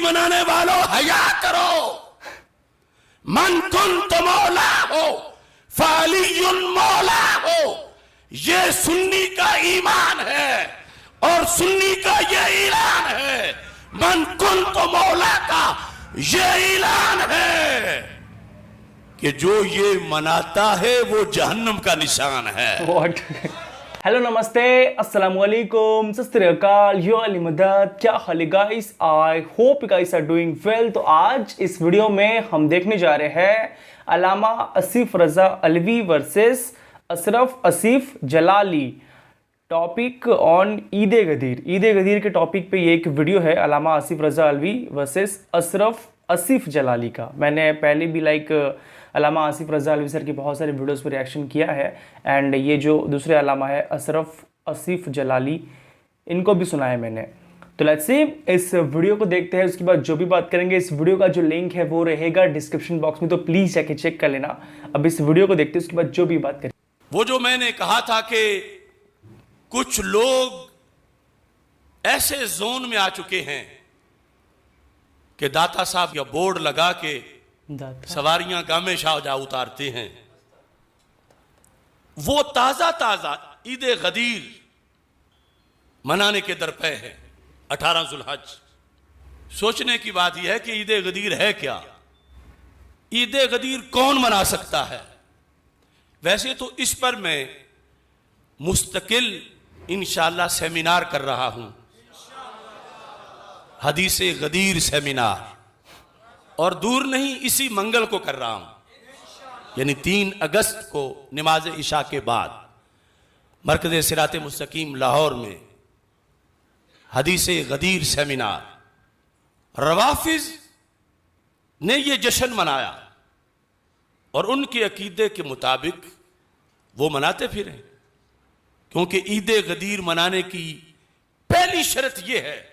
मनाने वालों हया करो। मन कुंत मौला हो फालियुन मौला हो, ये सुन्नी का ईमान है और सुन्नी का ये ऐलान है। मन कुंत मौला का ये ऐलान है कि जो ये मनाता है वो जहन्नम का निशान है। What? हेलो नमस्ते अस्सलाम वालेकुम सत श्री अकाल यो अली मदद, क्या हाल है guys? I hope you guys are doing well. तो आज इस वीडियो में हम देखने जा रहे हैं Allama Asif Raza Alvi versus Ashraf Asif Jalali, topic on Eid Ghadir. Eid Ghadir के टॉपिक पे ये एक वीडियो है अल्लामा आसिफ रजा अलवी वर्सेस अशरफ आसिफ जलाली का। मैंने पहले भी अल्लामा आसिफ रजा अलवी सर की बहुत सारे वीडियोस पर रिएक्शन किया है, एंड ये जो दूसरे अल्लामा है अशरफ आसिफ जलाली, इनको भी सुना है मैंने। तो लेट्स सी, इस वीडियो को देखते हैं, उसके बाद जो भी बात करेंगे। इस वीडियो का जो लिंक है वो रहेगा डिस्क्रिप्शन बॉक्स में, तो प्लीज़ जाके चेक कर लेना। अब इस वीडियो को देखते हैं, उसके बाद जो भी बात करें। वो जो मैंने कहा था कि कुछ लोग ऐसे जोन में आ चुके हैं कि दाता साहब या बोर्ड लगा के सवारियां गामे शाहजहां उतारते हैं। वो ताजा ताजा ईद गदीर मनाने के दरपे है 18 जुल्हज। सोचने की बात यह है कि ईद गदीर है क्या, ईद गदीर कौन मना सकता है। वैसे तो इस पर मैं मुस्तकिल इंशाअल्लाह सेमिनार कर रहा हूं, हदीस गदीर सेमिनार, और दूर नहीं इसी मंगल को कर रहा हूं, यानी 3 अगस्त को नमाज इशा के बाद मरकज़ सिरात मुस्तकीम लाहौर में हदीस गदीर सेमिनार। रवाफिज ने यह जश्न मनाया और उनके अकीदे के मुताबिक वो मनाते फिरे, क्योंकि ईद गदीर मनाने की पहली शर्त यह है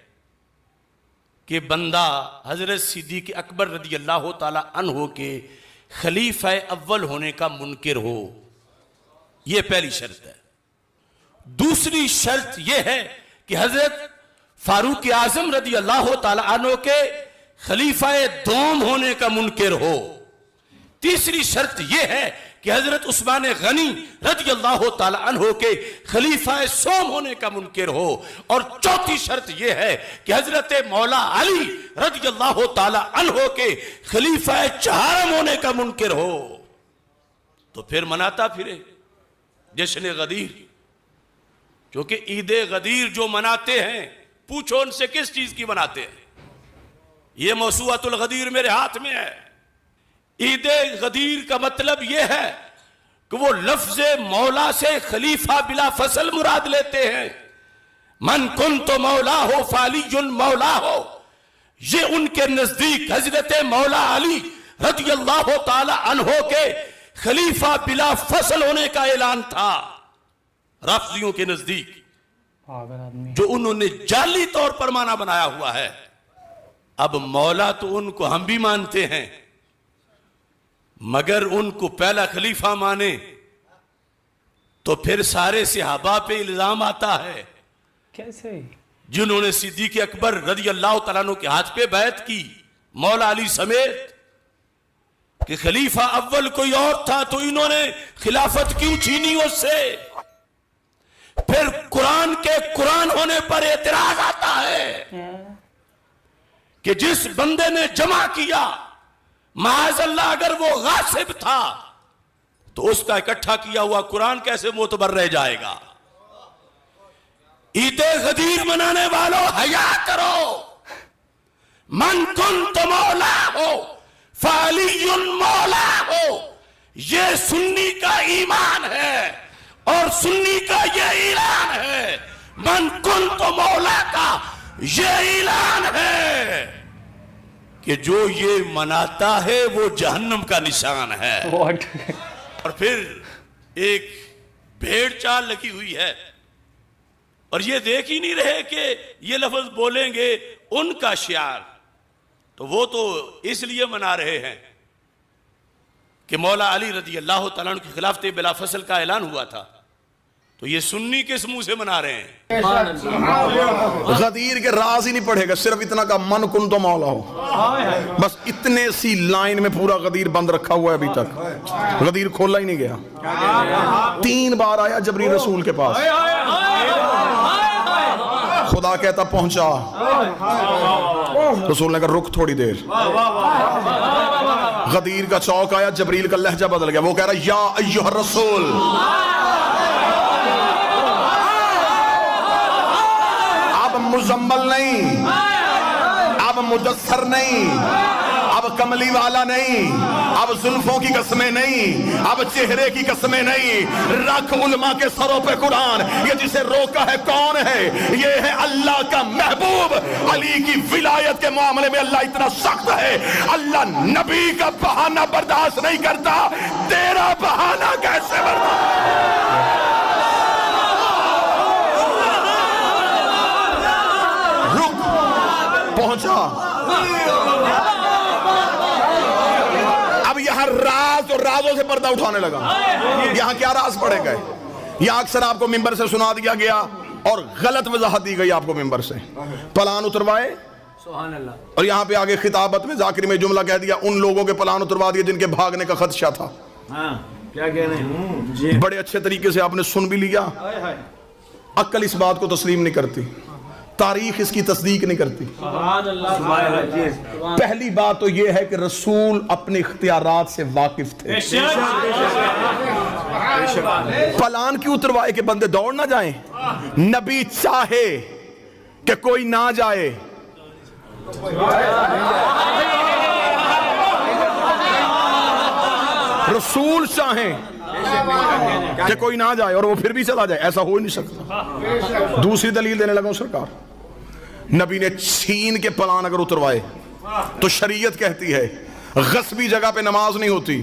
कि बंदा हजरत सिद्दीक़ अकबर रदी अल्लाह ताला अन्हो के खलीफा अव्वल होने का मुनकिर हो, यह पहली शर्त है। दूसरी शर्त यह है कि हजरत फारूक आजम रदी अल्लाह ताला अन्हो के खलीफा दोम होने का मुनकिर हो। तीसरी शर्त यह है कि हजरत उस्मान गनी रज़ी अल्लाह ताला अन्हो के खलीफा सोम होने का मुनकिर हो। और चौथी शर्त यह है कि हजरत मौला अली रज़ी अल्लाह ताला अन्हो के खलीफा चहारम होने का मुनकिर हो। तो फिर मनाता फिरे जश्न गदीर, क्योंकि ईद गदीर जो मनाते हैं, पूछो उनसे किस चीज की मनाते हैं। यह मौसूअतुल गदीर मेरे हाथ में है। ईद गदीर का मतलब यह है कि वो लफ्ज मौला से खलीफा बिला फसल मुराद लेते हैं। मन कुन तो मौला हो फालियुन मौला हो, ये उनके नजदीक हजरत मौला अली रज़ी अल्लाह ताला अन्हो के खलीफा बिला फसल होने का ऐलान था। राफिजियों के नजदीक जो उन्होंने जाली तौर पर माना बनाया हुआ है। अब मौला तो उनको हम भी मानते हैं, मगर उनको पहला खलीफा माने तो फिर सारे सहाबा पे इल्जाम आता है। कैसे? जिन्होंने सिद्दीक़ अकबर रज़ी अल्लाह तआला अन्हु के हाथ पे बैत की, मौला अली समेत, कि खलीफा अव्वल कोई और था तो इन्होंने खिलाफत क्यों छीनी उससे। फिर कुरान के कुरान होने पर एतराज आता है कि जिस बंदे ने जमा किया, माज़अल्लाह अगर वो गासिब था तो उसका इकट्ठा किया हुआ कुरान कैसे मोतबर रह जाएगा। ईद गदीर मनाने वालों हया करो। मन कुंत मौला हो फालियुन मौला हो, ये सुन्नी का ईमान है और सुन्नी का ये ऐलान है। मन कुंत मौला का ये ऐलान है कि जो ये मनाता है वो जहन्नम का निशान है। What? और फिर एक भेड़ चाल लगी हुई है और ये देख ही नहीं रहे कि ये लफ्ज बोलेंगे उनका शियार, तो वो तो इसलिए मना रहे हैं कि मौला अली रज़ी अल्लाह तआला अन्हु की खिलाफत बिला फसल का ऐलान हुआ था। तो ये सुन्नी किस मुंह से मना रहे हैं? गदीर के राज ही नहीं पढ़ेगा, सिर्फ इतना का मन कुन तो मौला हो, बस इतने सी लाइन में पूरा गदीर बंद रखा हुआ है। अभी तक गदीर खोला ही नहीं गया। 3 बार आया जबरील रसूल के पास, खुदा कहता पहुंचा, रसूल ने कहा रुक थोड़ी देर। गदीर का चौक आया, जबरील का लहजा बदल गया, वो कह रहा या अय्युहर रसूल, अब मुजम्मल नहीं, अब मुदस्सर नहीं, अब कमली वाला नहीं, अब जुल्फों की कसमें नहीं, अब चेहरे की कसमें नहीं, रख उलमा के सरों पे कुरान। ये जिसे रोका है कौन है? ये है अल्लाह का महबूब। अली की विलायत के मामले में अल्लाह इतना सख्त है, अल्लाह नबी का बहाना बर्दाश्त नहीं करता, तेरा बहाना कैसे बर्दाश्त? रुक, पहुंचा। अब यहां राज और राजों से पर्दा उठाने लगा। यहां क्या राज पड़े गए? यहां अक्सर आपको मिंबर से सुना दिया गया और गलत वजाहत दी गई आपको मिंबर से, प्लान उतरवाए और यहां पे आगे खिताबत में जाकिर में जुमला कह दिया, उन लोगों के प्लान उतरवा दिए जिनके भागने का खदशा था। क्या कहने, बड़े अच्छे तरीके से आपने सुन भी लिया। अक्ल इस बात को तस्लीम नहीं करती, तारीख इसकी तस्दीक नहीं करती। पहली बात तो यह है कि रसूल अपने इख्तियारात से वाकिफ थे। प्लान क्यों उतरवाए कि बंदे दौड़ ना जाएं? नबी चाहे कि कोई ना जाए, रसूल चाहें कि कोई ना जाए और वो फिर भी चला जाए, ऐसा हो ही नहीं सकता। दूसरी दलील देने लगा सरकार, नबी ने छीन के प्लान अगर उतरवाए तो शरीयत कहती है गस्बी जगह पे नमाज नहीं होती।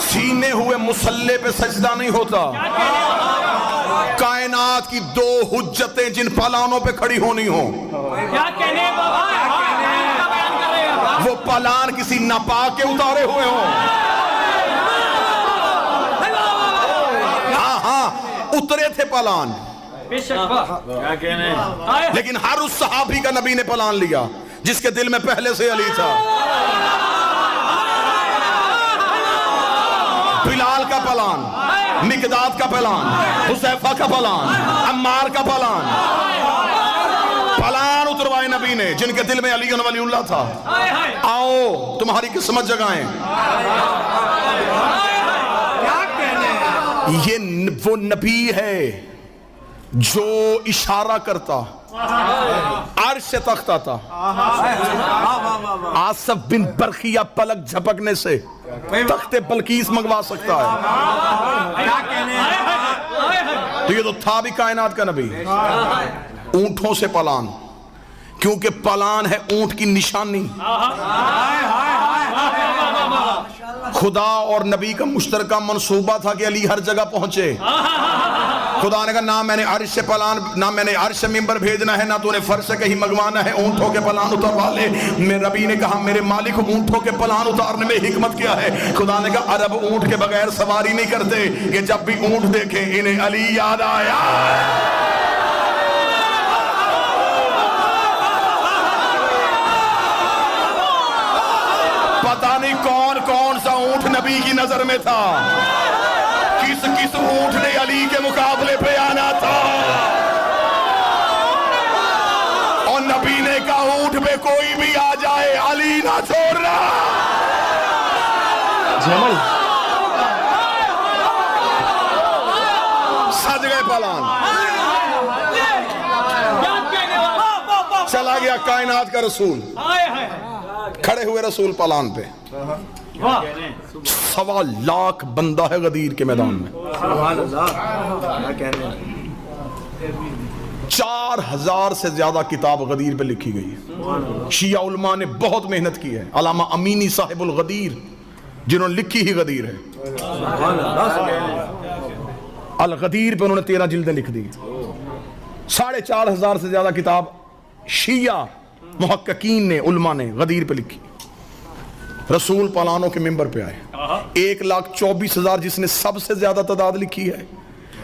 छीने हुए मुसल्ले पे सजदा नहीं होता। कायनात की 2 हुज्जतें जिन प्लानों पे खड़ी होनी हो, वो प्लान किसी नापाक के उतारे हुए हो। हाँ, उतरे थे प्लान, क्या कहने, लेकिन हर उस सहाबी का नबी ने प्लान लिया जिसके दिल में पहले से अली था। बिलाल का प्लान, मिकदाद का प्लान, हुसैफा का प्लान, अम्मार का प्लान उतरवाए नबी ने जिनके दिल में अली वलीउल्लाह था। आओ तुम्हारी किस्मत जगाएं। ये वो नबी है जो इशारा करता, अर्श से तख्त आता। आसफ बिन बरखिया पलक झपकने से तख्ते बल्कीस मंगवा सकता है। तो ये तो था भी कायनात का नबी। ऊंटों से प्लान, क्योंकि प्लान है ऊंट की निशानी। खुदा और नबी का मुश्तरका मंसूबा था कि अली हर जगह पहुंचे। खुदा ने कहा ना मैंने अर्श से प्लान, ना मैंने अर्श से मिंबर भेजना है, ना तूने फर्श से कहीं मंगवाना है, ऊंटों के प्लान उतरवा ले। मेरे नबी ने कहा मेरे मालिक ऊंटों के प्लान उतारने में हिकमत क्या है? खुदा ने कहा अरब ऊंट के बगैर सवारी नहीं करते, ये जब भी ऊंट देखे इन्हें अली याद आया। पता नहीं कौन कौन सा ऊंट नबी की नजर में था, किस किस ऊंट ने अली के मुकाबले पे आना था। और नबी ने कहा ऊंट पे कोई भी आ जाए अली ना छोड़ना। जमल सज गए प्लान, चला गया कायनात का रसूल, खड़े हुए रसूल प्लान पे। 1.25 लाख बंदा है गदीर के मैदान में। 4000 से ज्यादा किताब गदीर पे लिखी गई है। शिया उलमा ने बहुत मेहनत की है। अलामा अमीनी साहिबुल गदीर जिन्होंने लिखी ही गदीर है, अल गदीर पे उन्होंने 13 जिल्दें लिख दी। 4,500 से ज्यादा किताब शिया मुहक्किकीन ने, उलमा ने गदीर पे लिखी। रसूल पलानों के मिंबर पे आए, 1,24,000 जिसने सबसे ज्यादा तादाद लिखी है,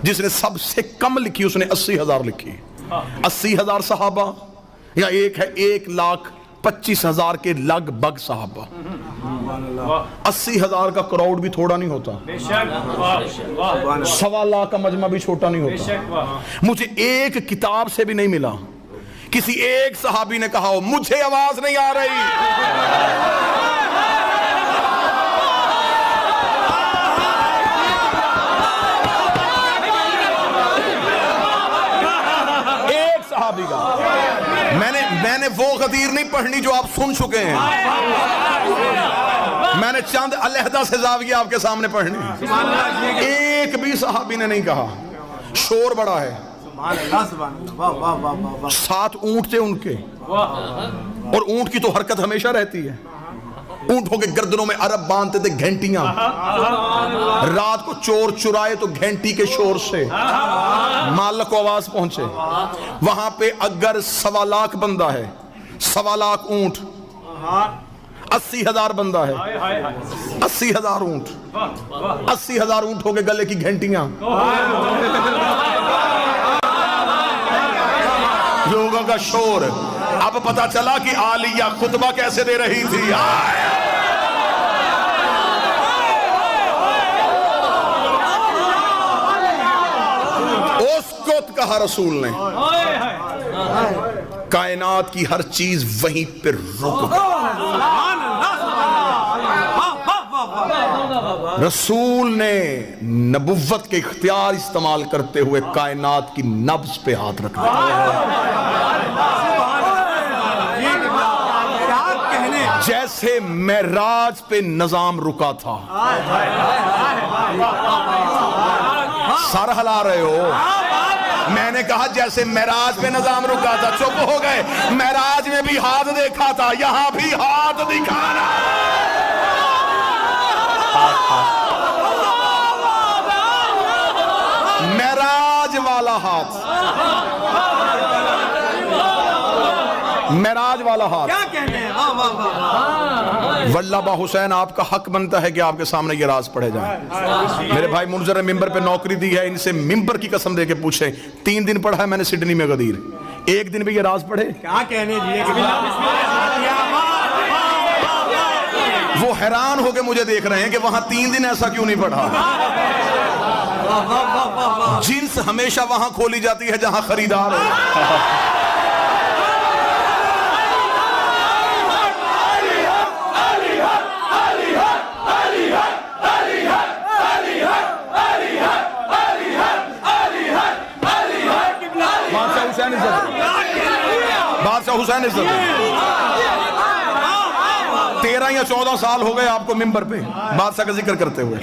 जिसने सबसे कम लिखी उसने 80,000 लिखी। 80,000 सहाबा या एक है 1,25,000 के लगभग सहाबा। 80,000 का क्राउड भी थोड़ा नहीं होता, 1.25 लाख का मजमा भी छोटा नहीं होता। मुझे एक किताब से भी नहीं मिला किसी एक सहाबी ने कहा हो मुझे आवाज नहीं आ रही। एक सहाबी का मैंने वो गदीर नहीं पढ़नी जो आप सुन चुके हैं। मैंने चंद अलहदा से जाविया आपके सामने पढ़नी। एक भी सहाबी ने नहीं कहा। शोर बड़ा है। 7 ऊंट थे उनके, और ऊंट की तो हरकत हमेशा रहती है। ऊंटों के गर्दनों में अरब बांधते थे घंटियां, रात को चोर चुराए तो घंटी के शोर से मालिक को आवाज पहुंचे। वहां पे अगर 1.25 लाख बंदा है, 1.25 लाख ऊंट, 80,000 बंदा है, 80,000 ऊंट, 80,000 ऊंट हो गए गले की घंटियां। लोगों का शोर। अब पता चला कि आलिया खुतबा कैसे दे रही थी। उसको कहा रसूल ने, कायनात की हर चीज वहीं पर रुक गई। रसूल ने नबुव्वत के इख्तियार इस्तेमाल करते हुए कायनात की नब्ज पे हाथ रख दिया। जैसे मेराज पे निजाम रुका था। सर हिला रहे हो। मैंने कहा जैसे मेराज पे निजाम रुका था। चुप हो गए। मेराज में भी हाथ देखा था, यहां भी हाथ दिखाना। मेराज वाला हाथ, मेराज वाला हाथ। क्या कहने हैं? वल्लाबा हुसैन, आपका हक बनता है कि आपके सामने ये राज पढ़े जाए। मेरे भाई मुनजर मिंबर पे नौकरी दी है, इनसे मिंबर की कसम दे के पूछे। 3 दिन पढ़ा है मैंने सिडनी में गदीर, एक दिन भी ये राज पढ़े? क्या कहने दिए? वो हैरान होके मुझे देख रहे हैं कि वहां 3 दिन ऐसा क्यों नहीं पढ़ा। जिन्स हमेशा वहां खोली जाती है जहां खरीदार हो। बादशाह हुसैन इज्जत 13 या 14 साल हो गए आपको मिंबर पे बादशाह का जिक्र करते हुए।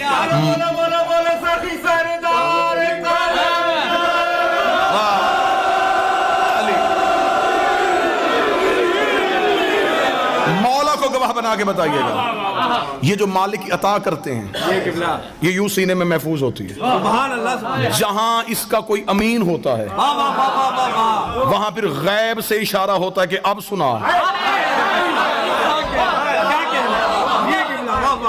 मौला को गवाह बना के बताइएगा, ये जो मालिक अता करते हैं ये यूं सीने में महफूज होती है। जहां इसका कोई अमीन होता है वहां फिर गैब से इशारा होता है कि अब सुना।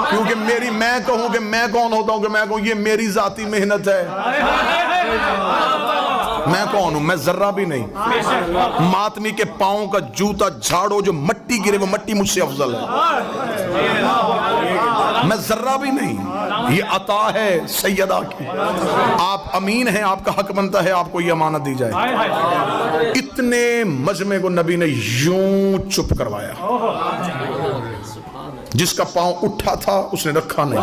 क्योंकि मैं कहूं कि मैं कौन होता हूं कि मैं कहूं ये मेरी जाती मेहनत है। मैं कौन हूं? मैं जर्रा भी नहीं। मातमी के पांव का जूता झाड़ो, जो मट्टी गिरे वो मट्टी मुझसे अफजल है। मैं जर्रा भी नहीं। ये अता है सैयदा की। आप अमीन हैं, आपका हक बनता है आपको ये अमानत दी जाए। इतने मजमे को नबी ने यूं चुप करवाया। जिसका पांव उठा था उसने रखा नहीं।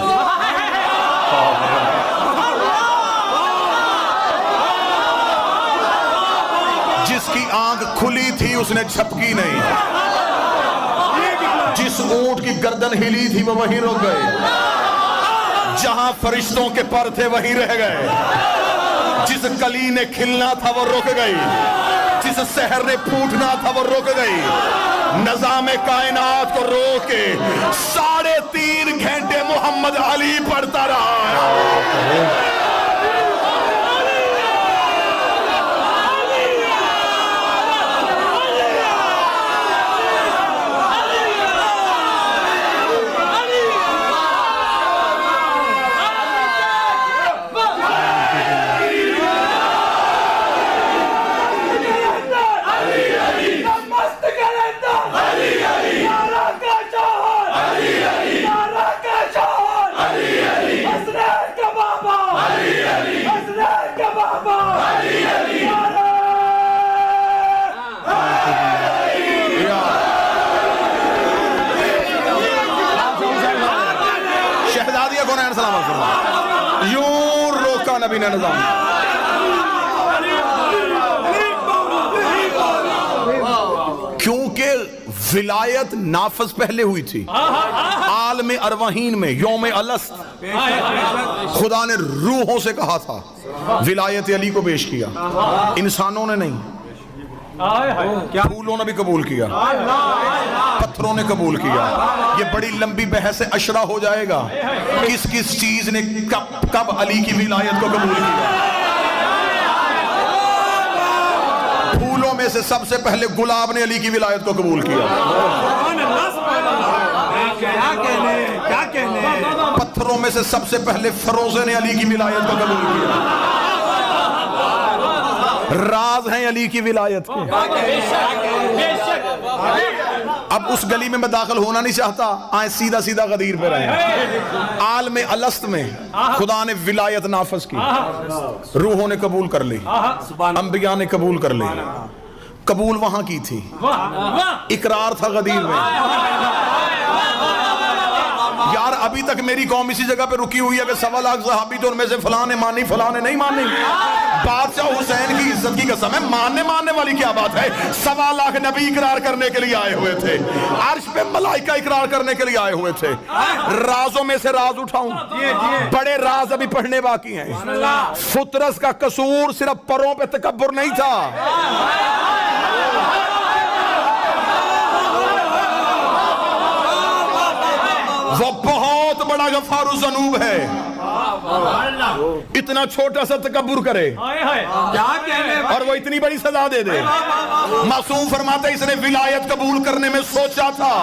जिसकी आंख खुली थी उसने झपकी नहीं। जिस ऊंट की गर्दन हिली थी वो वहीं रुक गए। जहां फरिश्तों के पर थे वहीं रह गए। जिस कली ने खिलना था वो रुक गई। जिस शहर ने फूटना था वो रुक गई। नज़ामे कायनात को रोक के 3.5 घंटे मोहम्मद अली पढ़ता रहा। नबी ने निजाम। क्योंकि विलायत नाफज पहले हुई थी। आलम अरवाहीन में यौम अलस्त खुदा ने रूहों से कहा था, विलायत अली को पेश किया, इंसानों ने नहीं। क्या फूलों ने भी कबूल किया, पत्थरों ने कबूल किया। ये बड़ी लंबी बहस अशरा हो जाएगा, किस किस चीज ने कब कब अली की विलायत को कबूल किया। फूलों में से सबसे पहले गुलाब ने अली की विलायत को कबूल किया। क्या कहने पत्थरों में से सबसे पहले फरोजे ने अली की विलायत को कबूल किया। राज हैं अली की विलायत के। अब उस गली में मैं दाखिल होना नहीं चाहता, आए सीधा सीधा गदीर पे रहे। आल में अलस्त में खुदा ने विलायत नाफज की, रूहों ने कबूल कर ली, अंबिया ने कबूल कर ली। कबूल वहां की थी, इकरार था गदीर में। यार अभी तक मेरी कौम इसी जगह पे रुकी हुई है कि 1.25 लाख सहाबी तो उनमें से फलां ने मानी, फलां ने नहीं मानी। बादशाह हुसैन की इज्जत की कसम है, मानने वाली क्या बात है। 1.25 लाख नबी इकरार करने के लिए आए हुए थे, अर्श पे मलाइका इकरार करने के लिए आए हुए थे। राजों में से राज उठाऊं, बड़े राज अभी पढ़ने बाकी हैं। फुतरस का कसूर सिर्फ परों पे तकब्बुर नहीं था, वो बहुत बड़ा गफारू ज़नूब है। इतना छोटा सा तकब्बुर करे क्या कहने और वो इतनी बड़ी सजा दे दे। मासूम फरमाते इसने विलायत कबूल करने में सोचा था,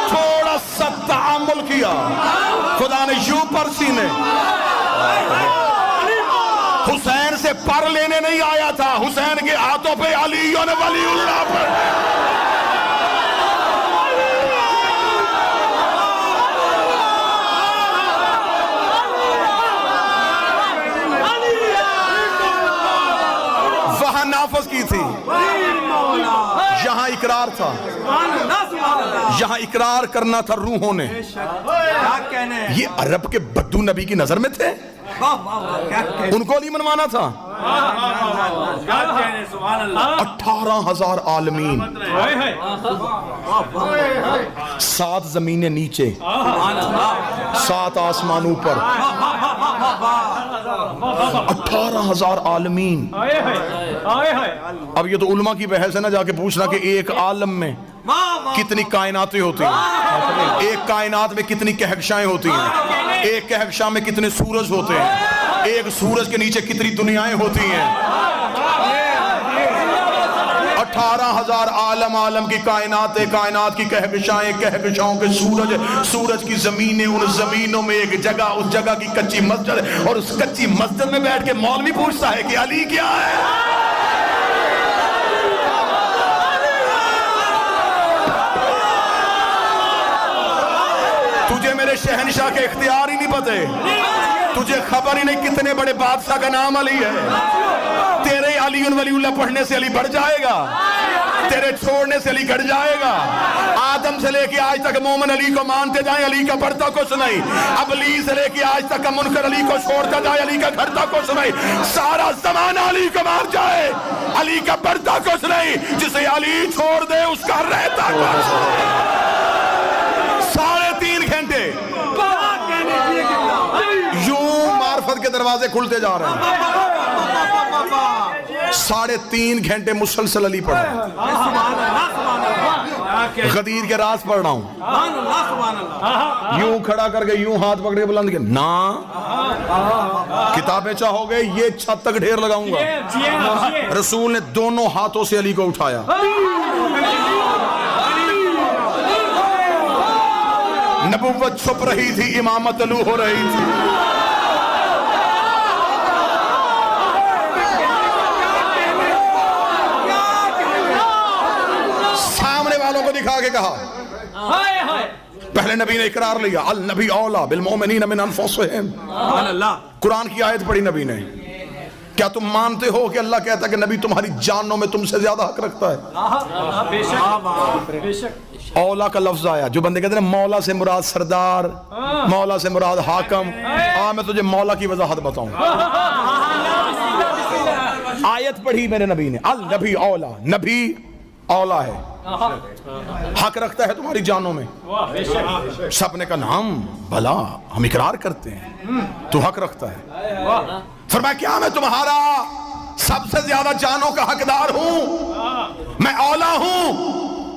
थोड़ा सा तअम्मुल किया, खुदा ने यूं पर सीने। हुसैन से पर लेने नहीं आया था, हुसैन के हाथों पे अली ने वलीउल्लाह पर वहां नाफज की थी, यहां इकरार था, यहां इकरार करना था रूहों ने। क्या कहने ये अरब के बद्दू नबी की नजर में थे, उनको अली मनवाना था। 18,000 आलमीन, 7 जमीनें नीचे, 7 आसमानों पर, 18,000 आलमीन। अब ये तो उलमा की बहस है ना, जाके पूछना कि एक आलम में कितनी कायनातें होती हैं, एक कायनात में कितनी कहकशाएं होती हैं, एक कहकशा में कितने सूरज होते हैं, एक सूरज के नीचे कितनी दुनियाएं होती हैं। 18,000 आलम की कायनातें, कायनात की कहकशाएं, कहकशाओं के सूरज, सूरज की जमीनें, उन जमीनों में एक जगह, उस जगह की कच्ची मस्जिद, और उस कच्ची मस्जिद में बैठ के मौलवी पूछता है कि अली क्या है। तुझे मेरे शहनशाह के इख्तियार ही नहीं पते, तुझे खबर ही नहीं कितने बड़े बादशाह का नाम अली है। तेरे अली वलीउल्लाह पढ़ने से अली बढ़ जाएगा, तेरे छोड़ने से अली घट जाएगा। आदम से लेके आज तक मोमिन अली को मानते जाए, अली का बढ़ता कुछ नहीं। अबली से लेके आज तक मुनकर अली को छोड़ता जाए, अली का घटता कुछ नहीं। सारा जमाना अली को मान जाए, अली का बढ़ता कुछ नहीं। जिसे अली छोड़ दे उसका रहता कुछ नहीं। 3.5 घंटे यूं मार्फत के दरवाजे खुलते जा रहे हैं। 3.5 घंटे मुसलसल अली पढ़ रहा हूं, गदीर के राज पढ़ रहा हूं। यूं खड़ा करके यूं हाथ पकड़ के बुलंद के ना किताबें चाहोगे, ये छत तक ढेर लगाऊंगा। रसूल ने दोनों हाथों से अली को उठाया, नबुव्वत छुप रही थी, इमामत अलू हो रही थी। सामने वालों को दिखा के कहा, पहले नबी ने इकरार लिया, अल नबी औला बिल मोमिनीन मिन अनफुसिहिम। कुरान की आयत पढ़ी नबी ने, क्या तुम मानते हो कि अल्लाह कहता है कि नबी तुम्हारी जानों में तुमसे ज्यादा हक रखता है? औला का लफ्ज आया, जो बंदे कहते हैं मौला से मुराद सरदार, मौला से मुराद हाकम। मैं तुझे मौला की वजाहत बताऊं। आयत पढ़ी मेरे नबी ने, अल नबी औला, नबी औला है, हक रखता है तुम्हारी जानों में। सपने का नाम भला, हम इकरार करते हैं तू हक रखता है। फरमाया क्या मैं तुम्हारा सबसे ज्यादा जानों का हकदार हूं? मैं औला हूं।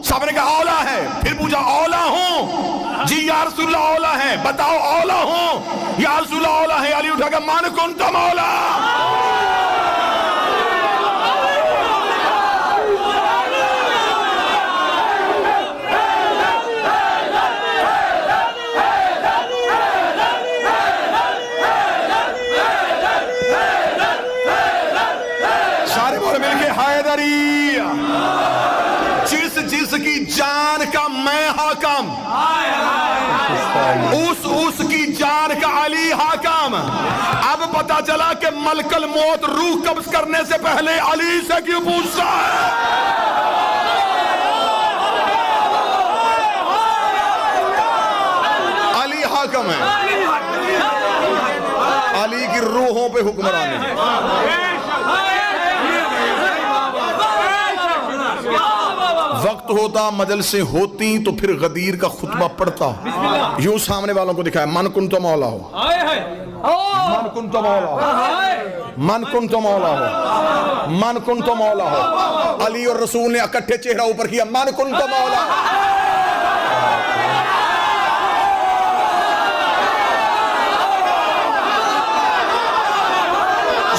सबने कहा औला है। फिर पूछा औला हूं? जी या रसूलल्लाह औला है। बताओ औला हूं या रसूलल्लाह औला है? अली उठा के मान कुंत मौला। सारे बोले मिलके हैदरी। जिसकी जान का मैं हाकम, उसकी जान का अली हाकम। अब पता चला कि मलकल मौत रूह कब्ज करने से पहले अली से क्यों पूछता है? अली हाकम है, अली की रूहों पे हुक्मरानी। वक्त होता मजलिसें होती तो फिर गदीर का खुतबा पढ़ता, यूं सामने वालों को दिखाया मन कुन तो मौला हो, मन कुन तो मौला हो, मन कुन तो मौला हो, मन कुन तो मौला हो। अली और रसूल ने इकट्ठे चेहरा ऊपर किया, मन कुन तो मौला।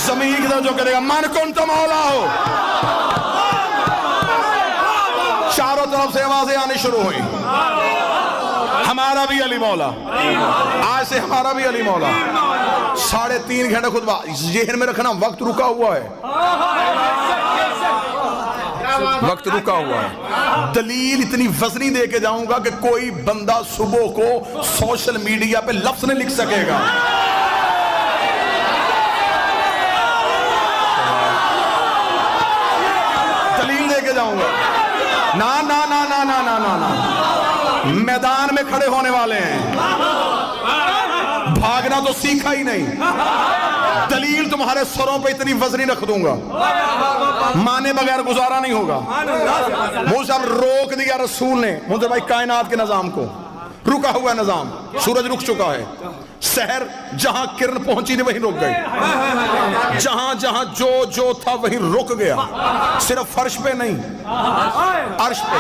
जमीन की तरफ जो करेगा मन कुन तो मौला हो। चारों तरफ से आवाजें आनी शुरू हुई, हमारा भी अली मौला, आज से हमारा भी अली मौला। 3.5 घंटे खुतबा। जेहन में रखना वक्त रुका हुआ है, वक्त रुका हुआ है। दलील इतनी वजनी दे के जाऊंगा कि कोई बंदा सुबह को सोशल मीडिया पे लफ्ज नहीं लिख सकेगा। दलील दे के जाऊंगा। ना ना ना ना ना ना ना ना, मैदान में खड़े होने वाले हैं, भागना तो सीखा ही नहीं। दलील तुम्हारे सरों पे इतनी वजनी रख दूंगा, माने बगैर गुजारा नहीं होगा। मूसा रोक दिया रसूल ने मुझे भाई कायनात के निजाम को, रुका हुआ निजाम, सूरज रुक चुका है। शहर जहां किरण पहुंची थी वहीं रुक गई, जहां जहां जो जो था वहीं रुक गया। सिर्फ फर्श पे नहीं, अर्श पे।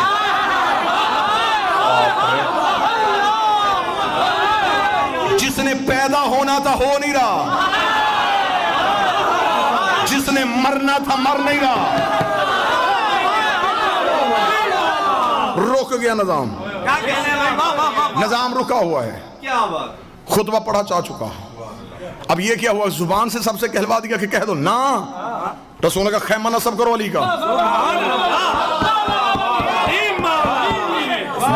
जिसने पैदा होना था हो नहीं रहा, जिसने मरना था मर नहीं रहा। रुक गया निजाम, निजाम रुका हुआ है। क्या बात, खुतबा पढ़ा जा चुका। अब ये क्या हुआ, जुबान से सबसे कहलवा दिया कि कह दो ना, रसूल का खैमा नस्ब करो अली का।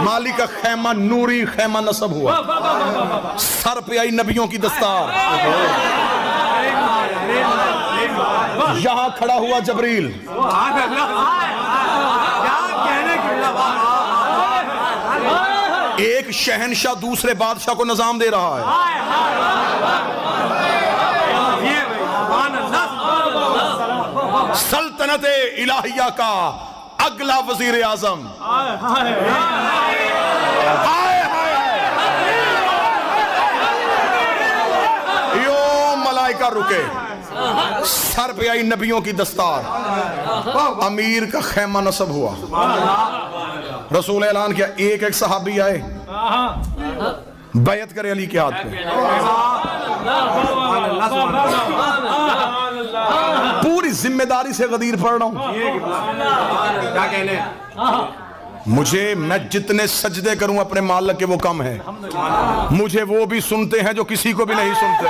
मालिक का खैमा नूरी खैमा नस्ब हुआ, सर पे आई नबियों की दस्तार। यहां खड़ा हुआ जबरील, एक शहनशाह दूसरे बादशाह को निजाम दे रहा है। सल्तनत इलाहिया का अगला वजीर आजम। यो मलाइका रुके, सर पे आई नबियों की दस्तार, अमीर का खैमा नस्ब हुआ। रसूल ऐलान किया, एक एक सहाबी आए, बैत करे अली के हाथ पे। पूरी जिम्मेदारी से गदीर पढ़ रहा हूं। क्या कहने, मुझे, मैं जितने सजदे करूं अपने मालिक के वो कम है। मुझे वो भी सुनते हैं जो किसी को भी नहीं सुनते।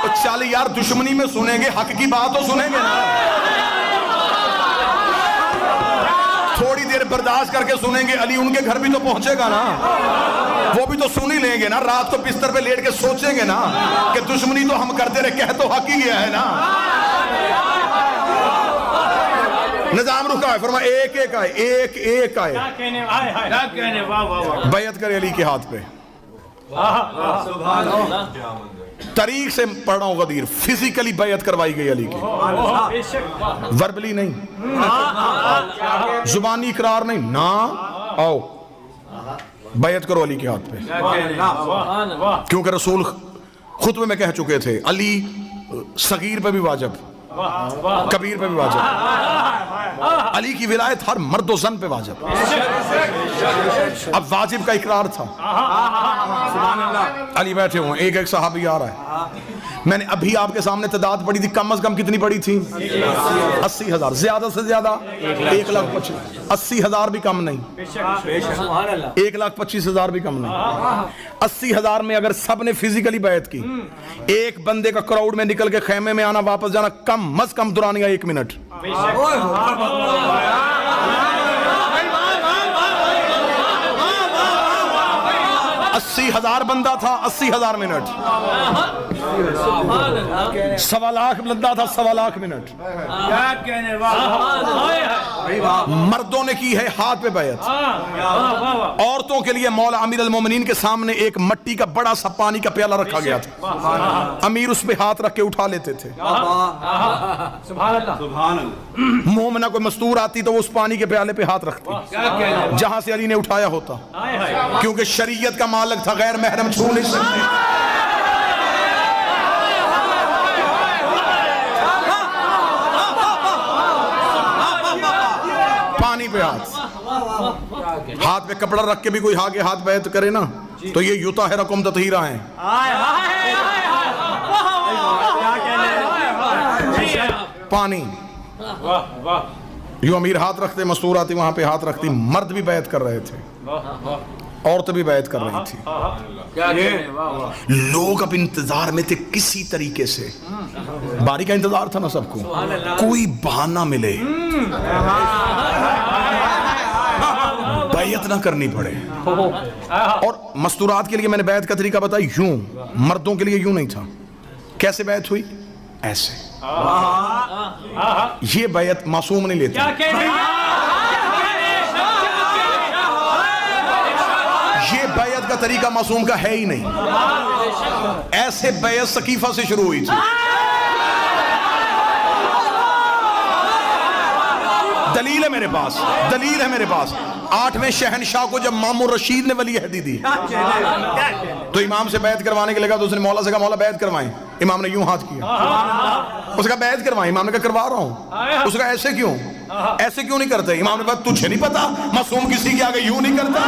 तो चल यार, दुश्मनी में सुनेंगे, हक की बात तो सुनेंगे ना। थोड़ी देर फिर बर्दाश्त करके सुनेंगे अली उनके घर भी तो पहुंचेगा ना, वो भी तो सुन ही लेंगे ना। रात को बिस्तर पे लेट के सोचेंगे ना कि दुश्मनी तो हम करते रहे, कह तो हक ही गया है ना। निजाम रुका है, फरमा एक एक आए, एक एक आए, बैयत करे अली के हाथ पे। तरीक से पढ़ रहा हूं गदीर, फिजिकली बैयत करवाई गई अली की, वर्बली नहीं, जुबानी इकरार नहीं ना। आओ बैयत करो अली के हाथ पे, क्योंकि रसूल खुतबे में कह चुके थे अली सगीर पे भी वाजिब, कबीर पे भी वाजिब, अली की विलायत हर मर्द जन पे वाजिब। अब वाजिब का इकरार था। अली बैठे हुए, एक एक सहाबी आ रहा है। मैंने अभी आपके सामने तादाद पड़ी थी, कम से कम कितनी पड़ी थी? 80,000, ज्यादा से ज्यादा 1,25,000, 80,000 भी कम नहीं, 1,25,000 भी कम नहीं। 80,000 में अगर सब ने फिजिकली बैत की, एक बंदे का क्राउड में निकल के खेमे में आना वापस जाना कम से कम दुरानिया 1 मिनट। 80,000 बंदा था, 80,000 मिनट। 1.25 लाख बंदा था, 1.25 लाख मिनट। मर्दों ने की है हाथ पे बैत, औरतों के लिए मौला अमीर अल मोमिनीन के सामने एक मट्टी का बड़ा सा पानी का प्याला रखा गया था, अमीर उस पे हाथ रख के उठा लेते थे। मुंह में ना कोई मस्तूर आती तो वो उस पानी के प्याले पे हाथ रखती जहां से अली ने उठाया होता, क्योंकि शरीयत का मालिक था, गैर महरम छू नहीं सकते। पानी पे हाथ पे कपड़ा रख के भी कोई आगे हाथ बैत करे ना तो ये युता है रकम ततहीरा है। पानी यूं अमीर हाथ रखते, मस्तूर आती वहां पे हाथ रखती, मर्द भी बैत कर रहे थे, औरतें भी बैत कर रही थी। लोग अब इंतजार में थे किसी तरीके से, बारी का इंतजार था ना सबको, कोई बहाना मिले बैत ना करनी पड़े। और मस्तूरात के लिए मैंने बैत का तरीका बताया यूं, मर्दों के लिए यूं नहीं था। कैसे बैत हुई? ऐसे। ये बैत मासूम नहीं लेता, ये बैत का तरीका मासूम का है ही नहीं। ऐसे बैत सकीफा से शुरू हुई थी। दलील है मेरे पास, दलील है मेरे पास। 8वें शहनशाह को जब मामूर रशीद ने वली अहदी दी तो इमाम से बैत करवाने के लगा तो उसने मौला से कहा मौला बैत करवाएं। इमाम ने यूं हाथ किया, उसका बैत करवाएं। इमाम ने कहा करवा रहा हूं। उसका ऐसे क्यों, ऐसे क्यों नहीं करते? इमाम ने कहा तुझे नहीं पता मासूम किसी के आगे यूं नहीं करता।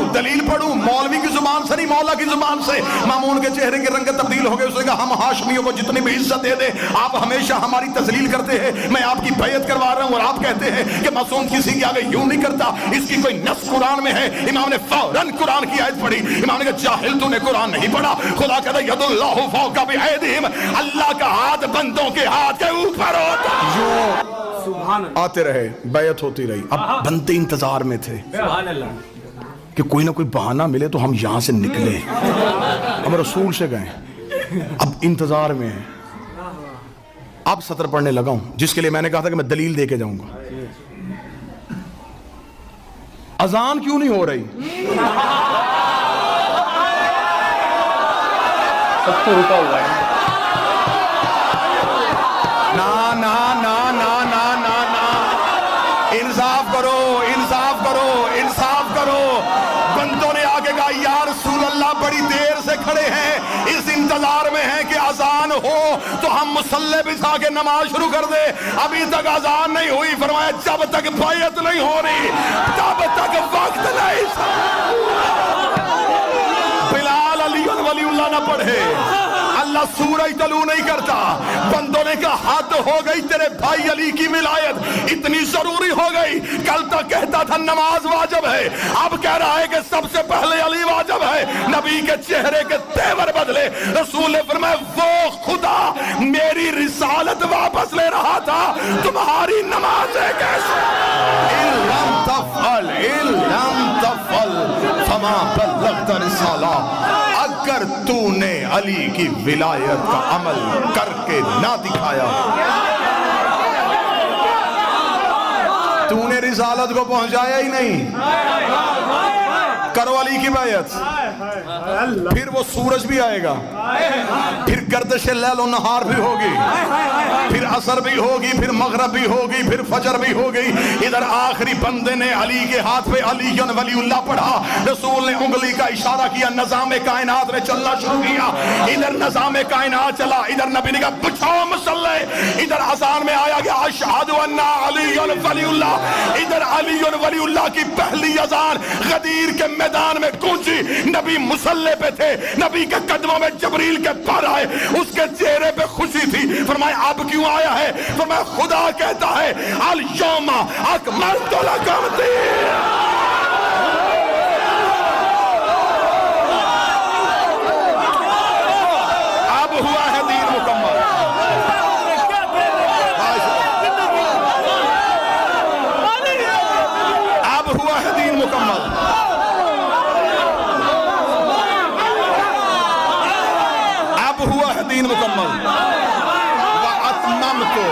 दलील पढ़ूं मौलवी की जुबान से नहीं, मौला की जुबान से। मामून के चेहरे के रंग तब्दील हो गए। उसने कहा हम हाशमियों को जितनी भी इज्जत दे दे, आप हमेशा हमारी तजलील करते हैं। मैं आपकी बैयत करवा रहा हूं और आप कहते हैं कि मासूम किसी के आगे यूं नहीं करता। इसकी कोई नस कुरान में है? इमाम ने फौरन कुरान की आयत पढ़ी। इमाम ने कहा जाहिल तूने कुरान नहीं पढ़ा। खुदा कहता यदुल्लाहु फौका बिअयदिहिम, अल्लाह का हाथ बंदों के हाथ के ऊपर होता। आते रहे, बैयत होती रही। अब बंदे इंतजार में थे कि कोई ना कोई बहाना मिले तो हम यहां से निकले। अब रसूल से गए, अब इंतजार में है। अब सत्र पढ़ने लगा हूं जिसके लिए मैंने कहा था कि मैं दलील दे के जाऊंगा। अजान क्यों नहीं हो रही? सब तो रुका हुआ है। ना ना ना ना ना ना ना, इंसाफ करो, इंसाफ करो, इंसाफ करो। बंदों ने आगे कहा या रसूल अल्लाह बड़ी देर से खड़े हैं, इस इंतजार में हैं कि अजान हो तो हम मुसल्ले बिछा के नमाज शुरू कर दे। अभी तक अजान नहीं हुई। फरमाया जब तक बैयत नहीं हो रही तब तक वक्त नहीं। बिलाल अली वलीउल्लाह ना पढ़े, अल्लाह सूरज तलू नहीं करता। बंदों ने कहा हद हो गई, तेरे भाई अली की विलायत इतनी जरूरी हो गई। कल तक कहता था नमाज वाजिब है, अब कह रहा है कि सबसे पहले अली वाजिब है। नबी के चेहरे के तेवर बदले। रसूल ने फरमाया वो खुदा मेरी रिसालत वापस ले रहा था, तुम्हारी नमाजें कैसे इल्लम तफल फमा बल्लगत रिसाला। अगर तूने अली की विलायत का अमल करके ना दिखाया, तूने रिसालत को पहुंचाया ही नहीं। करो अली की बैयत, फिर वो सूरज भी आएगा, फिर गर्दिश लैल और नहार भी होगी, फिर असर भी होगी, फिर मगरब भी होगी, फिर फजर भी होगी। इधर आखिरी बंदे ने अली के हाथ पे अलीयुन वलीउल्लाह पढ़ा, रसूल ने उंगली का इशारा किया, निजाम कायनात ने चलना शुरू किया। इधर निजाम कायनात चला, इधर नबी ने कहा बिछाओ मसल्ले, इधर अज़ान में आया गया अशहदु अन्ना अलीयुन वलीउल्लाह। इधर अलीयुन वलीउल्लाह की पहली अज़ान गदीर के मैदान में गूंजी। नबी मुसल्ले पे थे, नबी के कदमों में जबरील के पर आए, उसके चेहरे पे खुशी थी। फरमाया अब क्यों आया है? फरमाया खुदा कहता है अल यौमा अकमलतु लकुम अब हुआ है दीन मुकम्मल। अब हुआ है दीन मुकम्मल। हुआ है दीन मुकम्मल। व अतममतु,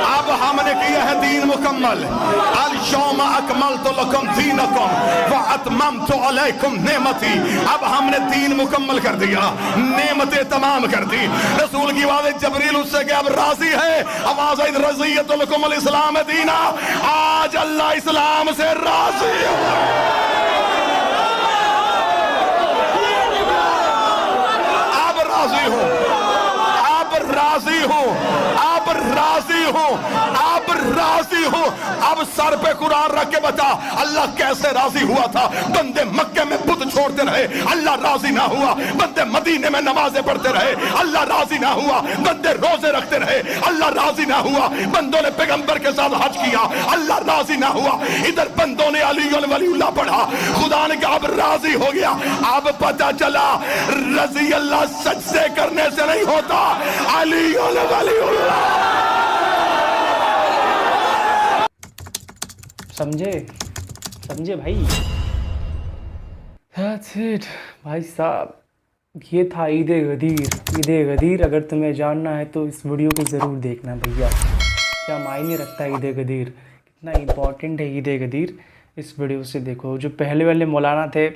अब हमने किया है दीन मुकम्मल। अल यौमा अकमलतु लकुम दीनकुम व अतममतु अलैकुम नेमती। अब हमने दीन मुकम्मल कर दिया, नेमतें तमाम कर दी। रसूल की आवाज़ जबरील उससे कि अब राजी है। आवाज़ आई रज़ियतु लकुमुल इस्लाम दीना। आज अल्लाह इस्लाम से राजी है। अब राजी हो, अब राजी हो, अब राजी हो, अब राजी हो। अब सर पे कुरान रख के बता अल्लाह कैसे राजी हुआ था। बंदे मक्के में बुत छोड़ते रहे, अल्लाह राजी ना हुआ। बंदे मदीने में नमाजें पढ़ते रहे, अल्लाह राजी ना हुआ। बंदे रोजे रखते रहे, अल्लाह राजी ना हुआ। बंदों ने पैगंबर के साथ हज किया, अल्लाह राजी ना हुआ। इधर बंदों ने अलीयुन वलीउल्लाह पढ़ा, खुदा ने कहा अब राजी हो गया। अब पता चला रजी अल्लाह सजदे करने से नहीं होता, अलीयुन वलीउल्लाह। समझे भाई। That's it भाई साहब, ये था ईद गदीर। ईद गदीर अगर तुम्हें जानना है तो इस वीडियो को ज़रूर देखना भैया। क्या मायने रखता है ईद गदीर, कितना इम्पोर्टेंट है ईद गदीर, इस वीडियो से देखो। जो पहले वाले मौलाना थे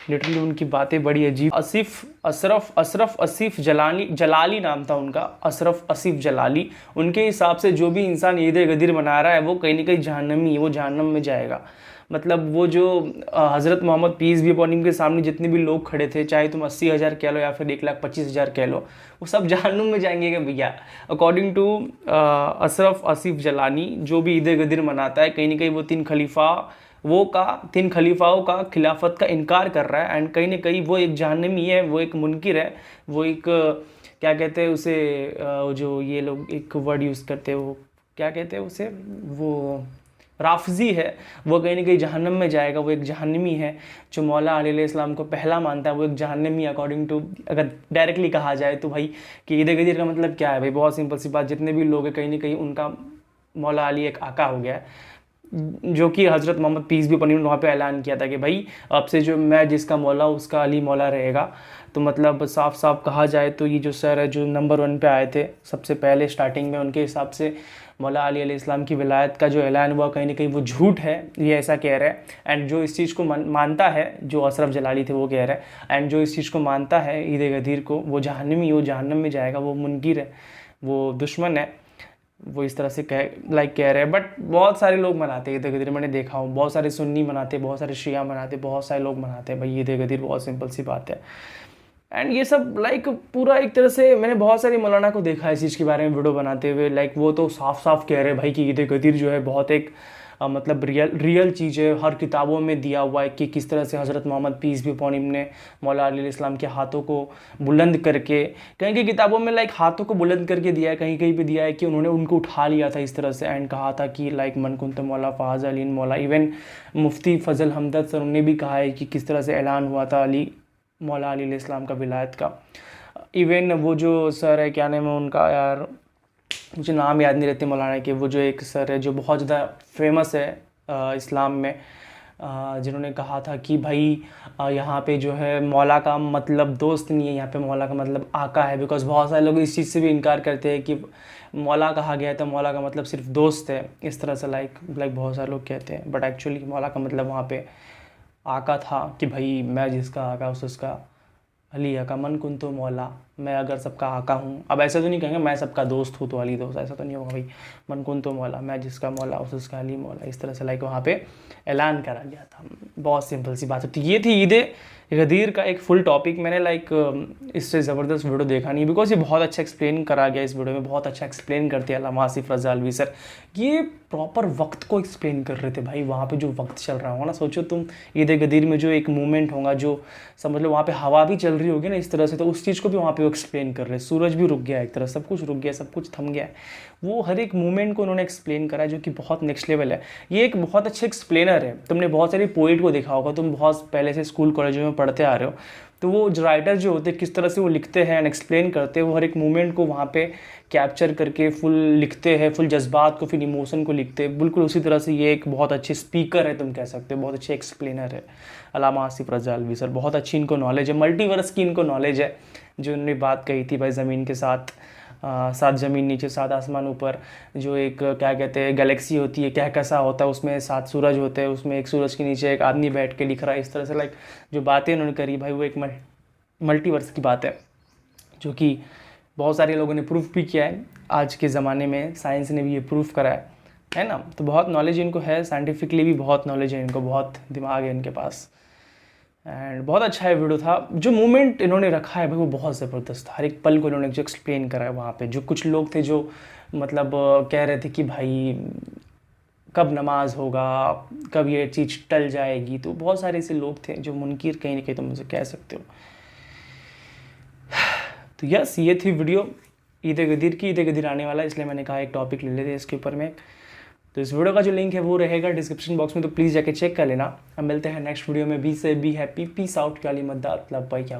लिटरली उनकी बातें बड़ी अजीब। अशरफ आसिफ जलाली नाम था उनका, अशरफ आसिफ जलाली। उनके हिसाब से जो भी इंसान ईद गदीर मना रहा है वो कहीं ना कहीं जहन्नमी है, वो जहन्नम में जाएगा। मतलब वो जो हज़रत मोहम्मद पीस भी अपॉन हिम के सामने जितने भी लोग खड़े थे, चाहे तुम 80,000 कह लो या फिर 1,25,000 कह लो, वो सब जहन्नुम में जाएंगे क्या भैया। अकॉर्डिंग टू अशरफ आसिफ जलानी, जो भी ईद गदीर मनाता है कहीं ना कहीं वो तीन खलीफाओं का खिलाफत का इनकार कर रहा है। एंड कहीं ना कहीं वो एक जहन्नमी है, वो एक मुनकिर है, वो एक क्या कहते हैं उसे, जो ये लोग एक वर्ड यूज़ करते हैं, वो क्या कहते हैं उसे, वो राफजी है। वो कहीं ना कहीं जहन्नम में जाएगा, वो एक जहन्नमी है। जो मौला अलैहिस्सलाम को पहला मानता है वो एक जहन्नमी। अकॉर्डिंग टू अगर डायरेक्टली कहा जाए तो भाई कि ईद गदीर का मतलब क्या है भाई, बहुत सिंपल सी बात, जितने भी लोग हैं कहीं ना कहीं उनका मौला अली एक आका हो गया है। जो कि हज़रत मोहम्मद पीस भी अपनी वहाँ पे ऐलान किया था कि भाई अब से जो मैं जिसका मौला उसका अली मौला रहेगा। तो मतलब साफ साफ कहा जाए तो ये जो सर है जो नंबर 1 पे आए थे सबसे पहले स्टार्टिंग में, उनके हिसाब से मौला अली अलैहिस्सलाम की विलायत का जो ऐलान हुआ कहीं ना कहीं वो झूठ है, ये ऐसा कह रहे हैं। एंड जो इस चीज़ को मानता है, जो अशरफ जलाली थे वो कह रहे हैं, एंड जो इस चीज़ को मानता है ईद गदीर को, वो जहन्नमी, वो जहन्नम में जाएगा, वो मुनकिर है, वो दुश्मन है, वो इस तरह से कह रहे हैं। बट बहुत सारे लोग मनाते हैं ईद गदीर, मैंने देखा हूँ, बहुत सारे सुन्नी मनाते, बहुत सारे शिया मनाते, बहुत सारे लोग मनाते हैं भाई ईद गदीर, बहुत सिंपल सी बात है। एंड ये सब पूरा एक तरह से मैंने बहुत सारे मौलाना को देखा है इस चीज़ के बारे में वीडियो बनाते हुए। वो तो साफ साफ कह रहे हैं भाई कि ईद गदीर जो है बहुत एक मतलब रियल चीज़ें हर किताबों में दिया हुआ है कि किस तरह से हज़रत मोहम्मद पीस भी अपॉन हिम ने मौला अली इस्लाम के हाथों को बुलंद करके, कहीं कहीं किताबों में लाइक हाथों को बुलंद करके दिया है, कहीं कहीं पे दिया है कि उन्होंने उनको उठा लिया था इस तरह से एंड कहा था कि लाइक मन कुंत मौला फ़ाज़ अली मौला। इवन मुफ्ती फ़जल हमदद सर उन्होंने भी कहा है कि किस तरह से ऐलान हुआ था अली मौला अली इस्लाम का विलायत का। इवन वो जो सर है, क्या नाम है उनका यार, मुझे नाम याद नहीं रहते मौलाना के, वो जो एक सर है जो बहुत ज़्यादा फेमस है इस्लाम में, जिन्होंने कहा था कि भाई यहाँ पे जो है मौला का मतलब दोस्त नहीं है, यहाँ पे मौला का मतलब आका है। बिकॉज बहुत सारे लोग इस चीज़ से भी इनकार करते हैं कि मौला कहा गया है तो मौला का मतलब सिर्फ दोस्त है, इस तरह से लाइक बहुत सारे लोग कहते हैं। बट एक्चुअली मौला का मतलब वहाँ पे आका था कि भाई मैं जिसका आका उसका अली आका मन कुन तो मौला, मैं अगर सबका आका हूँ। अब ऐसा तो नहीं कहेंगे मैं सबका दोस्त हूँ तो अली दोस्त, ऐसा तो नहीं होगा भाई। मन कुन तो मौला, मैं जिसका मौला उसका अली मौला, इस तरह से लाइक वहाँ पे ऐलान करा गया था। बहुत सिंपल सी बात है। तो ये थी ईद गदीर का एक फुल टॉपिक। मैंने लाइक इससे ज़बरदस्त वीडियो देखा नहीं, बिकॉज ये बहुत अच्छा एक्सप्लेन करा गया इस वीडियो में, बहुत अच्छा एक्सप्लेन करते हैं अल्लामा आसिफ रज़ा अलवी सर। ये प्रॉपर वक्त को एक्सप्लेन कर रहे थे भाई, वहाँ पे जो वक्त चल रहा होगा ना, सोचो तुम ईद गदीर में जो एक मूवमेंट होगा, जो समझ लो वहाँ पे हवा भी चल रही होगी ना इस तरह से, तो उस चीज़ को भी वहाँ पे वो एक्सप्लेन कर रहे हैं। सूरज भी रुक गया एक तरह, सब कुछ रुक गया, सब कुछ थम गया है। वो हर एक मूवमेंट को उन्होंने एक्सप्लेन करा है जो कि बहुत नेक्स्ट लेवल है। ये एक बहुत अच्छे एक्सप्लेनर है। तुमने बहुत सारी पोइट को देखा होगा, तुम बहुत पहले से स्कूल कॉलेजों में पढ़ते आ रहे हो, तो वो जो राइटर जो होते हैं किस तरह से वो लिखते हैं एंड एक्सप्लेन करते हैं, वो हर एक मूवमेंट को वहाँ पे कैप्चर करके फुल लिखते हैं, फुल जज्बात को, फिर इमोशन को लिखते हैं। बिल्कुल उसी तरह से ये एक बहुत अच्छे स्पीकर है, तुम कह सकते हो, बहुत अच्छे एक्सप्लेनर है अल्लामा आसिफ रज़ा अलवी सर। बहुत अच्छी इनको नॉलेज है, मल्टीवर्स की इनको नॉलेज है। जो उन्होंने बात कही थी भाई ज़मीन के साथ सात ज़मीन नीचे सात आसमान ऊपर, जो एक क्या कहते हैं गैलेक्सी होती है, क्या कैसा होता है, उसमें सात सूरज होते हैं, उसमें एक सूरज के नीचे एक आदमी बैठ के लिख रहा है, इस तरह से लाइक जो बातें उन्होंने करी भाई, वो एक मल्टीवर्स की बात है, जो कि बहुत सारे लोगों ने प्रूफ भी किया है। आज के ज़माने में साइंस ने भी ये प्रूफ करा है ना। तो बहुत नॉलेज इनको है, साइंटिफिकली भी बहुत नॉलेज है इनको, बहुत दिमाग है इनके पास। एंड बहुत अच्छा है वीडियो था। जो मूवमेंट इन्होंने रखा है भाई वो बहुत ज़बरदस्त था। हर एक पल को इन्होंने जो एक्सप्लेन करा है वहाँ पे, जो कुछ लोग थे जो मतलब कह रहे थे कि भाई कब नमाज होगा, कब ये चीज़ टल जाएगी, तो बहुत सारे ऐसे लोग थे जो मुनकिर कहीं ना कहीं तुम मुझे कह सकते हो। तो यस, ये थी वीडियो ईद गदीर की। ईद गदीर आने वाला है, इसलिए मैंने कहा एक टॉपिक ले लेते हैं इसके ऊपर में। तो इस वीडियो का जो लिंक है वो रहेगा डिस्क्रिप्शन बॉक्स में, तो प्लीज़ जाके चेक कर लेना। हम मिलते हैं नेक्स्ट वीडियो में। Be safe be happy, peace out, काली मद्दात, लव बाई, क्या